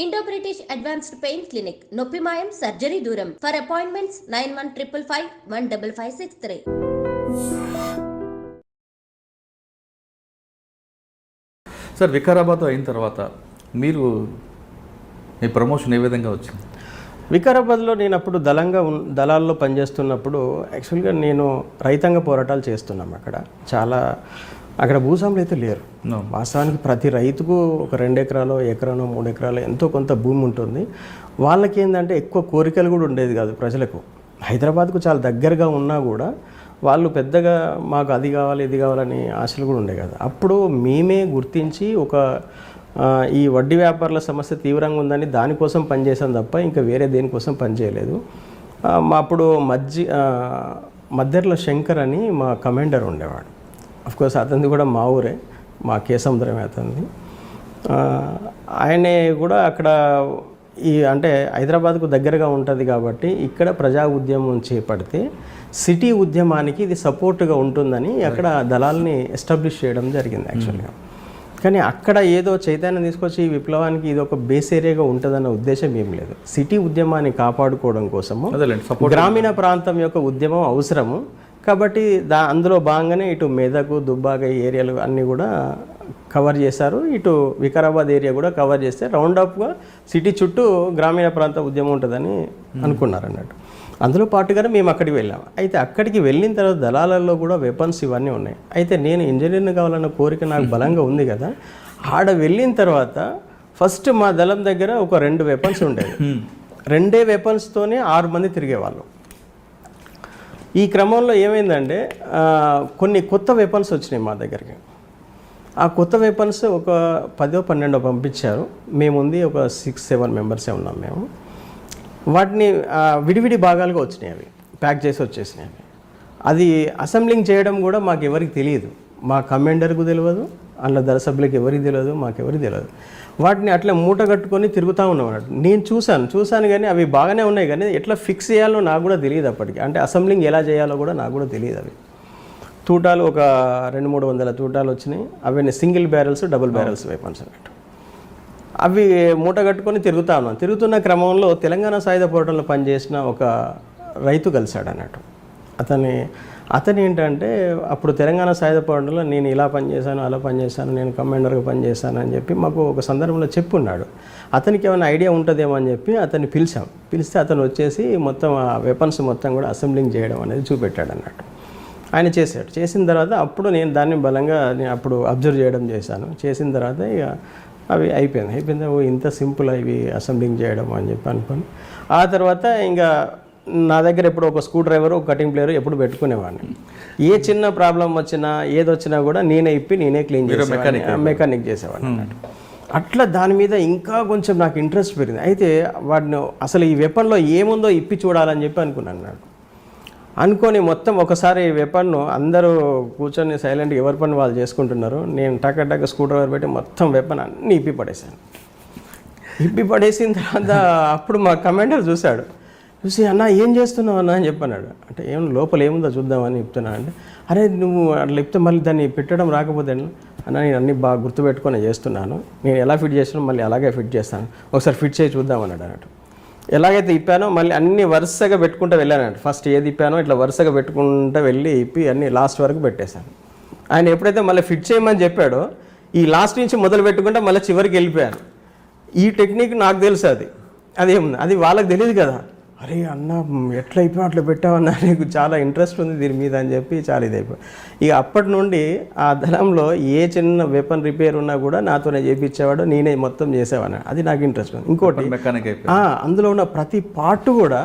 Indo British advanced pain clinic నొప్పి మాయం surgery దూరం ఫర్ అపాయింట్మెంట్స్ 9155515563. సార్ వికారాబాద్ అయిన తర్వాత మీరు మీ ప్రమోషన్ ఏ విధంగా వచ్చింది? వికారాబాద్లో నేను అప్పుడు దళాల్లో పనిచేస్తున్నప్పుడు యాక్చువల్గా నేను రైతాంగ పోరాటాలు చేస్తున్నాం. అక్కడ భూస్వాములు అయితే లేరు. వాస్తవానికి ప్రతి రైతుకు ఒక 2 ఎకరాలు, ఎకరానో 3 ఎకరాలు ఎంతో కొంత భూమి ఉంటుంది. వాళ్ళకి ఏంటంటే ఎక్కువ కోరికలు కూడా ఉండేది కాదు ప్రజలకు. హైదరాబాద్కు చాలా దగ్గరగా ఉన్నా కూడా వాళ్ళు పెద్దగా మాకు అది కావాలి ఇది కావాలని ఆశలు కూడా ఉండే కదా. అప్పుడు మేమే గుర్తించి ఈ వడ్డీ వ్యాపారుల సమస్య తీవ్రంగా ఉందని దానికోసం పనిచేసాం తప్ప ఇంకా వేరే దేనికోసం పనిచేయలేదు. అప్పుడు మద్దెర్ల శంకర్ అని మా కమాండర్ ఉండేవాడు. అఫ్కోర్స్ అతనిది కూడా మా ఊరే, మా కేసముద్రమే అతనిది. ఆయనే కూడా అక్కడ అంటే హైదరాబాద్కు దగ్గరగా ఉంటుంది కాబట్టి ఇక్కడ ప్రజా ఉద్యమం చేపడితే సిటీ ఉద్యమానికి ఇది సపోర్ట్గా ఉంటుందని అక్కడ దళాల్ని ఎస్టాబ్లిష్ చేయడం జరిగింది యాక్చువల్గా. కానీ అక్కడ ఏదో చైతన్యం తీసుకొచ్చి ఈ విప్లవానికి ఇది ఒక బేస్ ఏరియాగా ఉంటుందన్న ఉద్దేశం ఏం లేదు. సిటీ ఉద్యమాన్ని కాపాడుకోవడం కోసము గ్రామీణ ప్రాంతం యొక్క ఉద్యమం అవసరము కాబట్టి అందులో భాగంగానే ఇటు మెదక్, దుబ్బాక ఏరియాలు అన్నీ కూడా కవర్ చేశారు. ఇటు వికారాబాద్ ఏరియా కూడా కవర్ చేస్తే రౌండప్గా సిటీ చుట్టూ గ్రామీణ ప్రాంత ఉద్యమం ఉంటుందని అనుకున్నారు అన్నట్టు. అందులో పాటుగానే మేము అక్కడికి వెళ్ళాము. అయితే అక్కడికి వెళ్ళిన తర్వాత దళాలలో కూడా వెపన్స్ ఇవన్నీ ఉన్నాయి. అయితే నేను ఇంజనీర్ని కావాలన్న కోరిక నాకు బలంగా ఉంది కదా. ఆడ వెళ్ళిన తర్వాత ఫస్ట్ మా దళం దగ్గర ఒక 2 వెపన్స్ ఉండేవి. 2 వెపన్స్తోనే 6 మంది తిరిగేవాళ్ళు. ఈ క్రమంలో ఏమైందంటే కొన్ని కొత్త వెపన్స్ వచ్చినాయి మా దగ్గరికి. ఆ కొత్త వెపన్స్ ఒక 10-12 పంపించారు. మేముంది ఒక 6-7 మెంబర్సే ఉన్నాం మేము. వాటిని విడివిడి భాగాలుగా వచ్చినాయి, అవి ప్యాక్ చేసి వచ్చేసినాయి. అది అసెంబ్లింగ్ చేయడం కూడా మాకు ఎవరికి తెలియదు. మా కమాండర్కు తెలియదు, అందులో దళ సభ్యులకు ఎవరికి తెలియదు, మాకెవరికి తెలియదు. వాటిని అట్లా మూట కట్టుకొని తిరుగుతూ ఉన్నాం అన్నట్టు. నేను చూశాను కానీ అవి బాగానే ఉన్నాయి కానీ ఎట్లా ఫిక్స్ చేయాలో నాకు కూడా తెలియదు అప్పటికి. అంటే అసెంబ్లింగ్ ఎలా చేయాలో కూడా నాకు కూడా తెలియదు. అవి తూటాలు ఒక 200-300 తూటాలు వచ్చినాయి. అవన్నీ single barrels, double barrels weapons అన్నట్టు. అవి మూట కట్టుకొని తిరుగుతా ఉన్నాం. తిరుగుతున్న క్రమంలో తెలంగాణ సాయుధ పోరాటంలో పనిచేసిన ఒక రైతు కలిశాడు అన్నట్టు. అతను ఏంటంటే అప్పుడు తెలంగాణ సాయుధ పోరాటంలో నేను ఇలా పనిచేశాను, అలా పనిచేశాను, నేను కమాండర్గా పనిచేశాను అని చెప్పి మాకు ఒక సందర్భంలో చెప్పున్నాడు. అతనికి ఏమైనా ఐడియా ఉంటుందేమో అని చెప్పి అతన్ని పిలిస్తే అతను వచ్చేసి మొత్తం ఆ వెపన్స్ మొత్తం కూడా అసెంబ్లింగ్ చేయడం అనేది చూపెట్టాడు అన్నట్టు. ఆయన చేసిన తర్వాత అప్పుడు నేను దాన్ని బలంగా అప్పుడు అబ్జర్వ్ చేయడం చేసిన తర్వాత ఇక అవి అయిపోయింది. ఇంత సింపుల్ ఇవి అసెంబ్లింగ్ చేయడం అని చెప్పి అనుకోని ఆ తర్వాత ఇంకా నా దగ్గర ఎప్పుడు ఒక స్క్రూ డ్రైవర్, ఒక కటింగ్ ప్లేయర్ ఎప్పుడు పెట్టుకునేవాడిని. ఏ చిన్న ప్రాబ్లం వచ్చినా ఏదొచ్చినా కూడా నేనే క్లీన్ చేసేవాడిని, మెకానిక్ చేసేవాడిని అన్నట్టు. అట్లా దాని మీద ఇంకా కొంచెం నాకు ఇంట్రెస్ట్ పెరిగింది. అయితే వాటిని అసలు ఈ వెపన్లో ఏముందో ఇప్పి చూడాలని చెప్పి అనుకొని మొత్తం ఒకసారి వెపన్ను అందరూ కూర్చొని సైలెంట్గా ఎవరి పని వాళ్ళు చేసుకుంటున్నారు. నేను టక్ స్క్రూ డ్రైవర్ పెట్టి మొత్తం వెపన్ అన్నీ ఇప్పి పడేసిన తర్వాత అప్పుడు మా కమాండర్ చూసి అన్న ఏం చేస్తున్నావు అన్న అని చెప్పన్నాడు. అంటే లోపల ఏముందో చూద్దామని చెప్తున్నా. అంటే అరే నువ్వు అట్లా చెప్తే మళ్ళీ దాన్ని పెట్టడం రాకపోతే అన్న నేను అన్నీ బాగా గుర్తుపెట్టుకొని చేస్తున్నాను, నేను ఎలా ఫిట్ చేసినా మళ్ళీ అలాగే ఫిట్ చేస్తాను, ఒకసారి ఫిట్ చేసి చూద్దామన్నాడు అన్నట్టు. ఎలాగైతే ఇప్పానో మళ్ళీ అన్ని వరుసగా పెట్టుకుంటూ వెళ్ళానంట. ఫస్ట్ ఏది ఇప్పానో ఇట్లా వరుసగా పెట్టుకుంటూ వెళ్ళి ఇప్పి అన్ని లాస్ట్ వరకు పెట్టేశాను. ఆయన ఎప్పుడైతే మళ్ళీ ఫిట్ చేయమని చెప్పాడో ఈ లాస్ట్ నుంచి మొదలు పెట్టుకుంటే మళ్ళీ చివరికి వెళ్ళిపోయాను. ఈ టెక్నిక్ నాకు తెలుసు, అది వాళ్ళకి తెలియదు కదా. అరే అన్న ఎట్లా అయిపోయావు అట్లా పెట్టావన్నా, నీకు చాలా ఇంట్రెస్ట్ ఉంది దీని మీద అని చెప్పి చాలా ఇదైపోయి ఇక అప్పటి నుండి ఆ దళంలో ఏ చిన్న వెపన్ రిపేర్ ఉన్నా కూడా నాతోనే చేయించేవాడు, నేనే మొత్తం చేసేవాడిని. అది నాకు ఇంట్రెస్ట్ ఉంది. ఇంకోటి అందులో ఉన్న ప్రతి పార్ట్ కూడా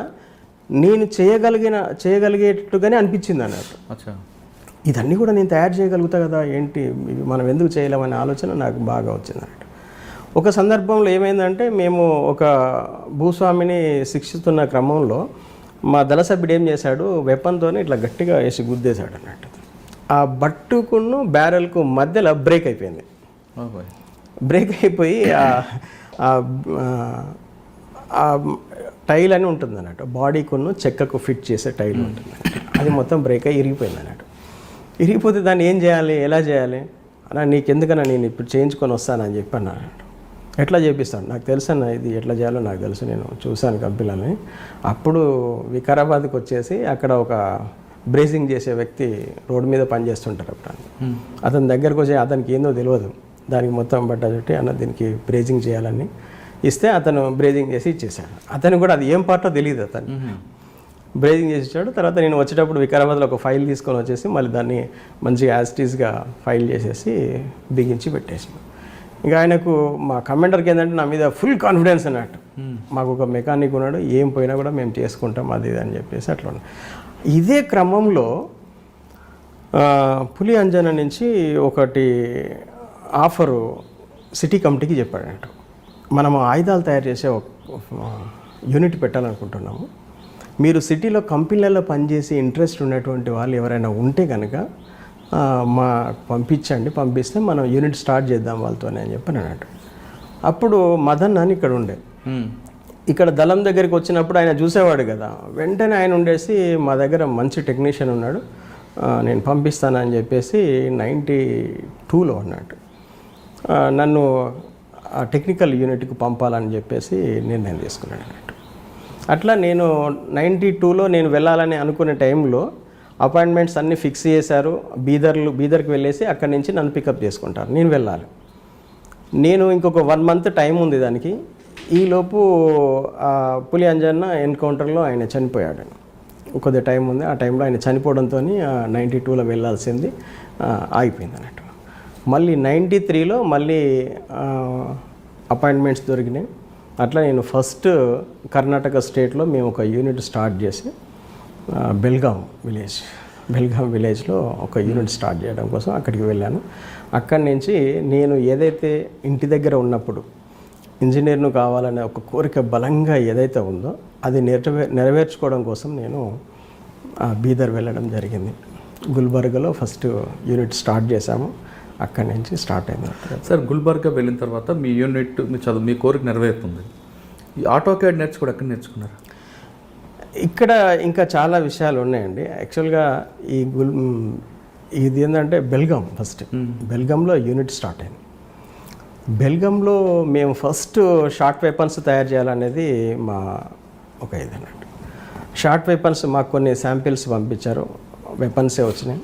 నేను చేయగలిగేట్టుగానే అనిపించింది అన్నట్టు. ఇదన్నీ కూడా నేను తయారు చేయగలుగుతా కదా, ఏంటి మనం ఎందుకు చేయలేమనే ఆలోచన నాకు బాగా వచ్చింది అన్నట్టు. ఒక సందర్భంలో ఏమైందంటే మేము ఒక భూస్వామిని శిక్షిస్తున్న క్రమంలో మా దళ సభ్యుడు ఏం చేశాడు, వెపన్తో ఇట్లా గట్టిగా వేసి గుద్దేశాడు అన్నట్టు. ఆ బట్టుకును బ్యారెల్కు మధ్యలో బ్రేక్ అయిపోయింది. బ్రేక్ అయిపోయి ఆ టైల్ అని ఉంటుంది అన్నట్టు, బాడీకును చెక్కకు ఫిట్ చేసే టైల్ ఉంటుంది అన్నట్టు. అది మొత్తం బ్రేక్ అయ్యి ఇరిగిపోయింది అన్నట్టు. ఇరిగిపోతే దాన్ని ఏం చేయాలి, ఎలా చేయాలి అన్న, నీకెందుకన్నా నేను ఇప్పుడు చేయించుకొని వస్తానని చెప్పి అన్నట్టు. ఎట్లా చేపిస్తాను నాకు తెలుసు అన్న, ఇది ఎట్లా చేయాలో నాకు తెలుసు, నేను చూశాను కంపెనీలని. అప్పుడు వికారాబాద్కి వచ్చేసి అక్కడ ఒక బ్రేజింగ్ చేసే వ్యక్తి రోడ్డు మీద పనిచేస్తుంటారు అప్పుడు. అతని దగ్గరకు వచ్చి అతనికి ఏందో తెలియదు, దానికి మొత్తం బట్ట చుట్టి అన్న దీనికి బ్రేజింగ్ చేయాలని ఇస్తే అతను బ్రేజింగ్ చేసి ఇచ్చేసాడు. అతను కూడా అది ఏం పార్టో తెలియదు, అతను బ్రేజింగ్ చేసి ఇచ్చాడు. తర్వాత నేను వచ్చేటప్పుడు వికారాబాద్లో ఒక ఫైల్ తీసుకొని వచ్చేసి మళ్ళీ దాన్ని మంచిగా యాజ్టీస్గా ఫైల్ చేసేసి బిగించి పెట్టేసాను. ఇంకా ఆయనకు మా కమాండర్కి ఏంటంటే నా మీద ఫుల్ కాన్ఫిడెన్స్ అన్నట్టు, మాకు ఒక మెకానిక్ ఉన్నాడు, ఏం పోయినా కూడా మేము చేసుకుంటాం అది ఇది అని చెప్పేసి అట్లా. ఇదే క్రమంలో పులి అంజన నుంచి ఒకటి ఆఫరు సిటీ కమిటీకి చెప్పాడంట, మనము ఆయుధాలు తయారు చేసే యూనిట్ పెట్టాలనుకుంటున్నాము, మీరు సిటీలో కంపెనీలలో పనిచేసి ఇంట్రెస్ట్ ఉన్నటువంటి వాళ్ళు ఎవరైనా ఉంటే కనుక మా పంపిస్తే మనం యూనిట్ స్టార్ట్ చేద్దాం వాళ్ళతోనే అని చెప్పి అన్నట్టు. అప్పుడు మదన్ అని ఇక్కడ ఉండే, ఇక్కడ దళం దగ్గరికి వచ్చినప్పుడు ఆయన చూసేవాడు కదా, వెంటనే ఆయన ఉండేసి మా దగ్గర మంచి టెక్నీషియన్ ఉన్నాడు, నేను పంపిస్తానని చెప్పేసి 92లో అన్నట్టు నన్ను ఆ టెక్నికల్ యూనిట్కి పంపాలని చెప్పేసి నిర్ణయం తీసుకున్నాడు అన్నట్టు. అట్లా నేను 92లో నేను వెళ్ళాలని అనుకునే టైంలో అపాయింట్మెంట్స్ అన్నీ ఫిక్స్ చేశారు. బీదర్కి వెళ్ళేసి అక్కడి నుంచి నన్ను పికప్ చేసుకుంటారు, నేను వెళ్ళాలి. నేను ఇంకొక 1 month టైం ఉంది దానికి. ఈలోపు పులి అంజన్న ఎన్కౌంటర్లో ఆయన చనిపోయాడు. కొద్ది టైం ఉంది, ఆ టైంలో ఆయన చనిపోవడంతో 92లో వెళ్ళాల్సింది ఆగిపోయింది అన్నట్టు. మళ్ళీ 93లో మళ్ళీ అపాయింట్మెంట్స్ దొరికినాయి. అట్లా నేను ఫస్ట్ కర్ణాటక స్టేట్లో మేము ఒక యూనిట్ స్టార్ట్ చేసి బెల్గాం విలేజ్లో ఒక యూనిట్ స్టార్ట్ చేయడం కోసం అక్కడికి వెళ్ళాను. అక్కడి నుంచి నేను ఏదైతే ఇంటి దగ్గర ఉన్నప్పుడు ఇంజనీర్ను కావాలనే ఒక కోరిక బలంగా ఏదైతే ఉందో అది నెరవేర్చుకోవడం కోసం నేను బీదర్ వెళ్ళడం జరిగింది. గుల్బర్గాలో ఫస్ట్ యూనిట్ స్టార్ట్ చేశాము, అక్కడి నుంచి స్టార్ట్ అయింది. సార్ గుల్బర్గా వెళ్ళిన తర్వాత మీ యూనిట్ మీ కోరిక నెరవేరుతుంది. ఈ ఆటో క్యాడ్ నేర్చుకోవడం ఎక్కడ నేర్చుకున్నారు? ఇక్కడ ఇంకా చాలా విషయాలు ఉన్నాయండి. యాక్చువల్గా ఇది ఏంటంటే బెల్గాంలో యూనిట్ స్టార్ట్ అయింది. బెల్గాంలో మేము ఫస్ట్ షార్ట్ వెపన్స్ తయారు చేయాలనేది మా ఒక ఇది అన్నట్టు. షార్ట్ వెపన్స్ మాకు కొన్ని శాంపిల్స్ పంపించారు, వెపన్సే వచ్చినాయి.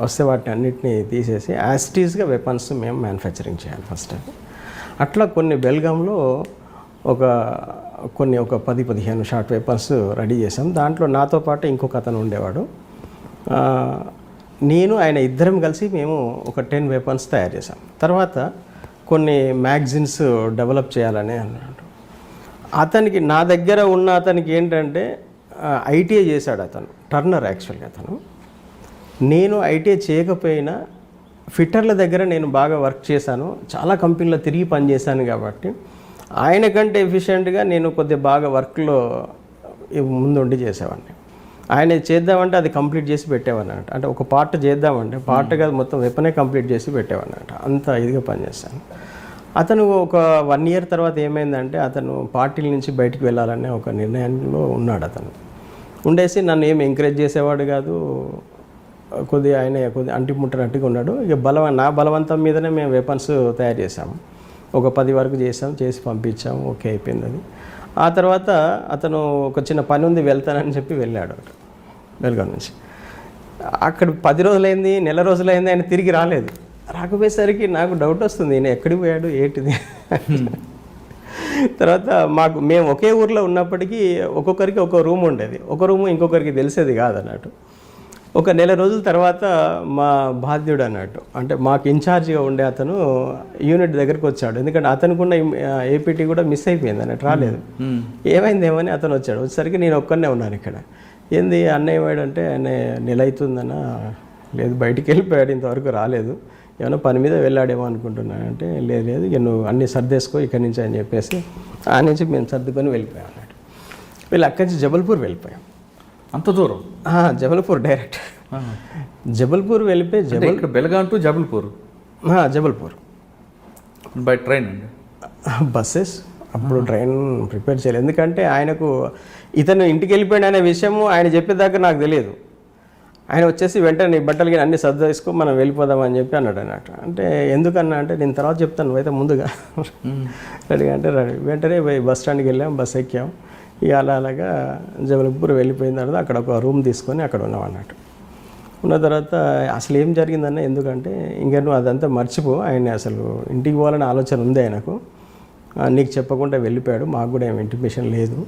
వస్తే వాటిని అన్నిటినీ తీసేసి యాస్టీస్గా వెపన్స్ మేము మ్యానుఫ్యాక్చరింగ్ చేయాలి ఫస్ట్. అట్లా కొన్ని బెల్గాంలో ఒక 10-15 షార్ట్ వెపన్స్ రెడీ చేసాం. దాంట్లో నాతో పాటు ఇంకొక అతను ఉండేవాడు, నేను ఆయన ఇద్దరం కలిసి మేము ఒక 10 వెపన్స్ తయారు చేసాం. తర్వాత కొన్ని మ్యాగజిన్స్ డెవలప్ చేయాలని అన్నాడు. అతనికి నా దగ్గర ఉన్న అతనికి ఏంటంటే ఐటీఐ చేశాడు, అతను టర్నర్ యాక్చువల్గా అతను. నేను ఐటీఐ చేయకపోయినా ఫిట్టర్ల దగ్గర నేను బాగా వర్క్ చేశాను, చాలా కంపెనీలో తిరిగి పనిచేశాను కాబట్టి ఆయన కంటే ఎఫిషియెంట్గా నేను కొద్దిగా బాగా వర్క్లో ముందుండి చేసేవాడిని. ఆయన చేద్దామంటే అది కంప్లీట్ చేసి పెట్టేవాడిని అన్నట్టు. అంటే ఒక పార్ట్ చేద్దామంటే పార్ట్ కాదు, మొత్తం వెపనే కంప్లీట్ చేసి పెట్టేవాడిని అన్నట్టు. అంత ఇదిగా పనిచేస్తాను. అతను ఒక 1 year తర్వాత ఏమైందంటే అతను పార్టీల నుంచి బయటికి వెళ్ళాలనే ఒక నిర్ణయంలో ఉన్నాడు. అతను ఉండేసి నన్ను ఏమి ఎంకరేజ్ చేసేవాడు కాదు, కొద్దిగా అంటిముట్టనట్టుగా ఉన్నాడు. ఇక నా బలవంతం మీదనే మేము వెపన్స్ తయారు చేసాము. ఒక 10 వరకు చేసి పంపించాము, ఓకే అయిపోయింది అది. ఆ తర్వాత అతను ఒక చిన్న పని ఉంది వెళ్తానని చెప్పి వెళ్ళాడు బెల్గాం నుంచి. అక్కడ 10 రోజులైంది, నెల రోజులైంది, ఆయన తిరిగి రాలేదు. రాకపోయేసరికి నాకు డౌట్ వస్తుంది, ఈయన ఎక్కడికి పోయాడు ఏంటిది. తర్వాత మేము ఒకే ఊర్లో ఉన్నప్పటికీ ఒక్కొక్కరికి ఒక రూమ్ ఉండేది, ఒక రూము ఇంకొకరికి తెలిసేది కాదన్నట్టు. ఒక నెల రోజుల తర్వాత మా బాధ్యుడు అన్నట్టు, అంటే మాకు ఇన్ఛార్జిగా ఉండే అతను యూనిట్ దగ్గరికి వచ్చాడు. ఎందుకంటే అతనుకున్న ఏపీటీ కూడా మిస్ అయిపోయింది అన్నట్టు, రాలేదు. ఏమైందేమని అతను వచ్చేసరికి నేను ఒక్కనే ఉన్నాను ఇక్కడ. ఏంది అన్నయ్య వాడు అంటే, ఆయన నెల అవుతుందన్న, లేదు బయటికి వెళ్ళిపోయాడు, ఇంతవరకు రాలేదు, ఏమైనా పని మీద వెళ్ళాడేమో అనుకుంటున్నాను అంటే, లేదు ఇక నువ్వు అన్నీ సర్దేసుకో ఇక్కడి నుంచి అని చెప్పేసి ఆ నుంచి మేము సర్దుకొని వెళ్ళిపోయాం అన్నట్టు. వీళ్ళు అక్కడి నుంచి జబల్పూర్ వెళ్ళిపోయాం. అంత దూరం? జబల్పూర్ డైరెక్ట్ జబల్పూర్ వెళ్ళిపోయి Belgaum to Jabalpur by train అండి, బస్సెస్. అప్పుడు ట్రైన్ ప్రిపేర్ చేయలేదు, ఎందుకంటే ఆయనకు ఇతను ఇంటికి వెళ్ళిపోయాడు అనే విషయము ఆయన చెప్పేదాకా నాకు తెలియదు. ఆయన వచ్చేసి వెంటనే నీ బట్టలకి అన్ని సర్దు వేసుకో మనం వెళ్ళిపోదామని చెప్పి అన్నాడు అన్నట్టు. అంటే ఎందుకన్నా అంటే నేను తర్వాత చెప్తాను, నువ్వైతే ముందుగా రెడీగా అంటే రెడీ. వెంటనే బస్ స్టాండ్కి వెళ్ళాం, బస్ ఎక్కాం. ఇక అలాగా జబల్పూర్ వెళ్ళిపోయిన తర్వాత అక్కడ ఒక రూమ్ తీసుకొని అక్కడ ఉన్నాం అన్నట్టు. ఉన్న తర్వాత అసలు ఏం జరిగిందన్న, ఎందుకంటే ఇంకా నువ్వు అదంతా మర్చిపో, ఆయన అసలు ఇంటికి పోవాలని ఆలోచన ఉంది ఆయనకు, నీకు చెప్పకుండా వెళ్ళిపోయాడు, మాకు కూడా ఏం ఇంటిమేషన్ లేదు,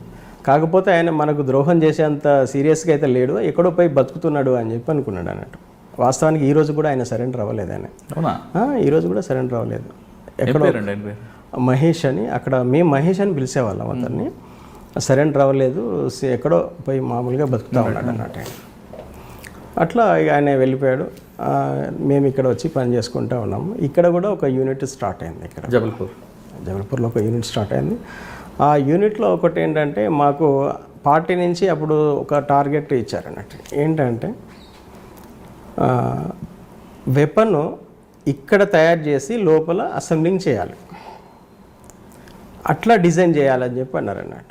కాకపోతే ఆయన మనకు ద్రోహం చేసేంత సీరియస్గా అయితే లేడు, ఎక్కడో పోయి బతుకుతున్నాడు అని చెప్పి అనుకున్నాడు అన్నట్టు. వాస్తవానికి ఈరోజు కూడా ఆయన సరెండర్ అవ్వలేదు. ఆయన అవునా? ఈరోజు కూడా సరెండర్ అవ్వలేదు. ఎక్కడో మహేష్ అని, అక్కడ మేము మహేష్ అని పిలిచేవాళ్ళం అతన్ని. సరెండర్ అవ్వలేదు, ఎక్కడో పోయి మామూలుగా బతుకుతూ ఉన్నాడు అన్నట్టు ఆయన. అట్లా ఆయన వెళ్ళిపోయాడు. మేము ఇక్కడ వచ్చి పని చేసుకుంటూ ఉన్నాము. ఇక్కడ కూడా ఒక యూనిట్ స్టార్ట్ అయింది. ఇక్కడ జబల్పూర్లో ఒక యూనిట్ స్టార్ట్ అయింది. ఆ యూనిట్లో ఒకటి ఏంటంటే మాకు పార్టీ నుంచి అప్పుడు ఒక టార్గెట్ ఇచ్చారన్నట్టు. ఏంటంటే వెపన్ ఇక్కడ తయారు చేసి లోపల అసెంబ్లింగ్ చేయాలి, అట్లా డిజైన్ చేయాలని చెప్పి అన్నారు అన్నట్టు.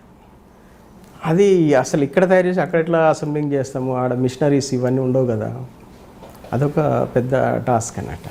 అది అసలు ఇక్కడ తయారు చేసి అక్కడ ఎట్లా అసెంబ్లింగ్ చేస్తాము, ఆడ మిషనరీస్ ఇవన్నీ ఉండవు కదా, అదొక పెద్ద టాస్క్ అన్నట్టు.